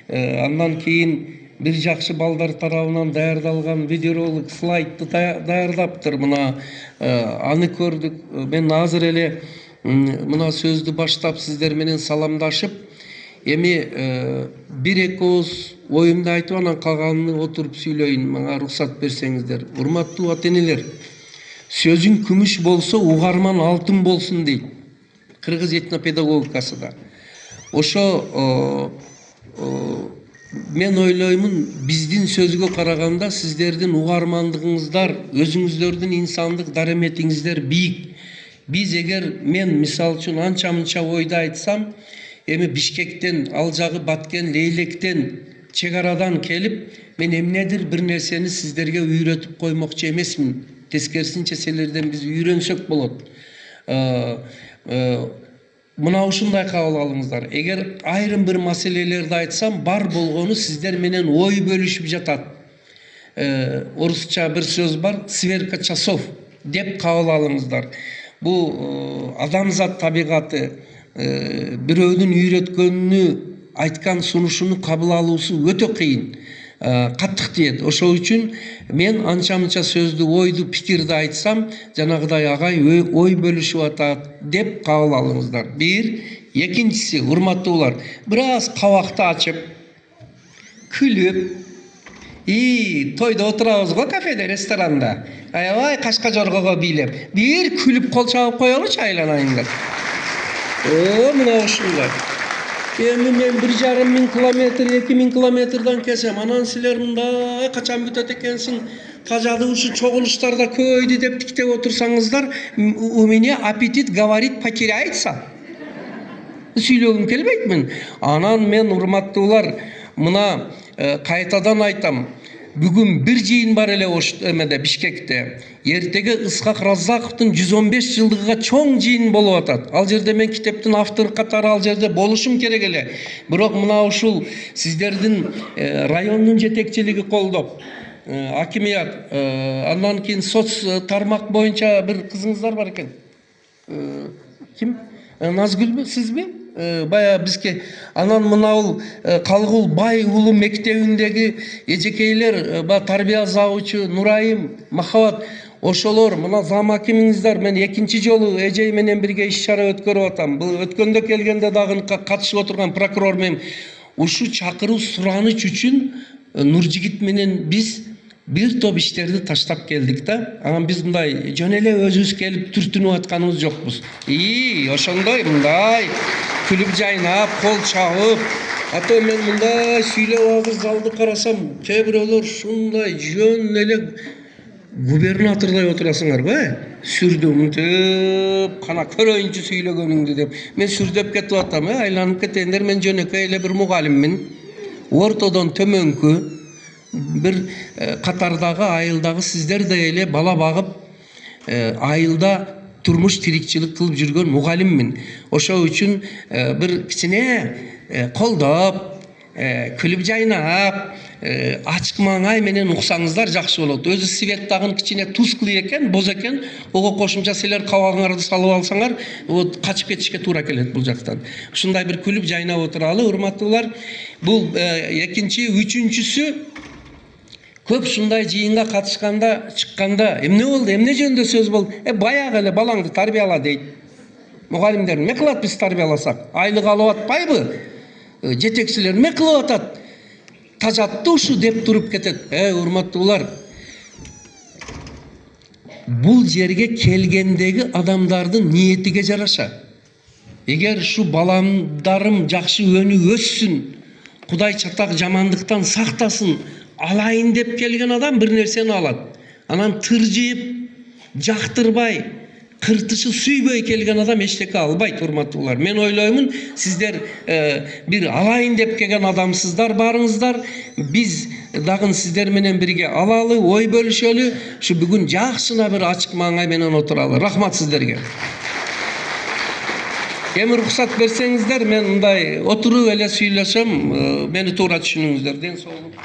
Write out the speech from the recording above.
Андан кейін бир жакшы балдар тарабынан даярдалган видеоролик слайдты даярдаптыр. Мына аны көрдүк. Мен азыр эле мына сөздү баштап сиздер менен саламдашып, эми бир эки ооз оюмду айтып анан калганын отуруп сүйлөйүн. Мага уруксат берсеңиздер. Урматтуу ата-энелер, сөзүң күмүш болсо, угарман алтын болсун дейт. Кыргыз этнопедагогикасында. Ошо мен ойлоймун, биздин сөзгө караганда сиздердин угармандыгыңыздар, өзүңүздөрдүн инсандык дараметиңиздер бийик. Биз эгер мен мисалы үчүн анча-мынча ойду айтсам, эми Бишкектен, ал жагы Баткен, Лейлектен, чек арадан келип, мен эмнедир бир нерсени сиздерге үйрөтүп коймокчу эмесмин. Тескерисинче силерден биз үйрөнсөк болот. Мына ушундай кабыл алыңыздар. Эгер айрым бир маселелерди айтсам, бар болгону сиздер менен ой бөлүшүп жатат. Орусча бир сөз бар, сверка часов деп кабыл алыңыздар. Бул адамзат табигаты бирөөнүн үйрөткөнүнү айткан сунушуну кабыл алуусу өтө кыйын. Каттык тиет. Ошол үчүн мен анча-мынча сөздү, ойду, пикирди айтсам, жанагыдай агай ой бөлүшүп атат деп кабыл алыңыздар. Бир, экинчиси, урматтуулар, бир аз кабакты ачып, күлүп, тойдо отурабыз го, кафеде, ресторанда. Аябай кашка жоргого бийлеп, бир күлүп кол чабып коелучу айланайын деп. Мына ушундай. Эми мен 1,5 километр, 2,000 километрдан келсем, анан силер мындай качан бүтөт экенсиң, кажады ушу чогулуштарда көбөйдү деп тиктеп отурсаңыздар, у меня аппетит говорит потеряется. Сүйлөгүм келбейт мен. Анан мен, урматтуулар, мына кайтадан айтам. Бүгүн бир жыйын бар эле эмеде, Бишкекте. Эртеге Ысқақ Раззақовдун 115 жылдыгыга чоң жыйын болуп атат. Ал жерде мен китептин автору катары ал жерде болушум керек эле. Бирок мына ушул сиздердин райондун жетекчилиги колдоп, акимият, андан кийин соц тармак боюнча бир кызыңыздар бар экен. Ким? Назгүлбү, сизби? Бая бизге анан мынау Калгул Бай уулу мектебиндеги эжекейлер, тарбия завучу Нурайым, Махабат, ошолор, мына зам акимиңиздар, мен экинчи жолу эжей менен бирге иш-чара өткөрүп атам. Бул өткөндө келгенде дагы катышып отурган прокурор менен ушу чакыруу сураныч үчүн Нуржигит менен биз бир топ иштерди таштап келдик да. Анан биз мындай жөн эле өзүбүз келип түртүнүп атканыбыз жокпуз. Ошондой мындай күлүп жайнап, кол чабып, ата мен мындай сүйлөп агыз залды карасам, кээ бирөөлөр ушундай жөн эле губернатордой отурасыңар го, сүрдү мынтип, кана көрөйүнчү сүйлөгөнүңдү деп. Мен сүрдөп кетип атам, айланып кетендер, мен жөнөкөй эле бир мугалиммин. Ортодон төмөнкү бир катардагы айылдагы сиздердей эле бала багып, айылда турмуш тирикчилик кылып жүргөн мугалиммин. Ошол үчүн бир кичине колдоп, күлүп жайнап, ачык маңай менен уксаңыздар жакшы болот. Өзү свет дагы кичине тусклый экен, боз экен. Ого кошумча силер кабагыңарды салып алсаңар, качып кетишке туура келет бул жактан. Ушундай бир күлүп жайнап отуралы, урматтуулар. Бул экинчи, үчүнчүсү көп ушундай жыйынга катышканда, чыкканда, эмне болду, эмне жөнүндө сөз болду? Баягы эле балаңды тарбияла дейт. Мугалимдер эмне кылат биз тарбияласак? Айлык алып атпайбы? Жетекчилер эмне кылып атат? Тажатты ушу деп туруп кетет. Урматтуулар, бул жерге келгендеги адамдардын ниетиге жараша. Эгер ушу баламдарым жакшы өнүп өссүн, Кудай чатак жамандыктан сактасын, алайын деп келген адам бир нерсени алат. Анан тыржыйып, жактырбай, кыртышы сүйбөй келген адам эчтеке албайт, урматтуулар. Мен ойлоймун, сиздер бир алайын деп келген адамсыздар барыңыздар. Биз дагы сиздер менен бирге алалы, ой бөлүшөлү, ушу бүгүн жакшына бир ачык маңай менен отуралы. Рахмат сиздерге. Эми уруксат берсеңиздер, мен мындай отуруп эле сүйлөсөм, мени туура түшүнүңүздөр. Ден соолук.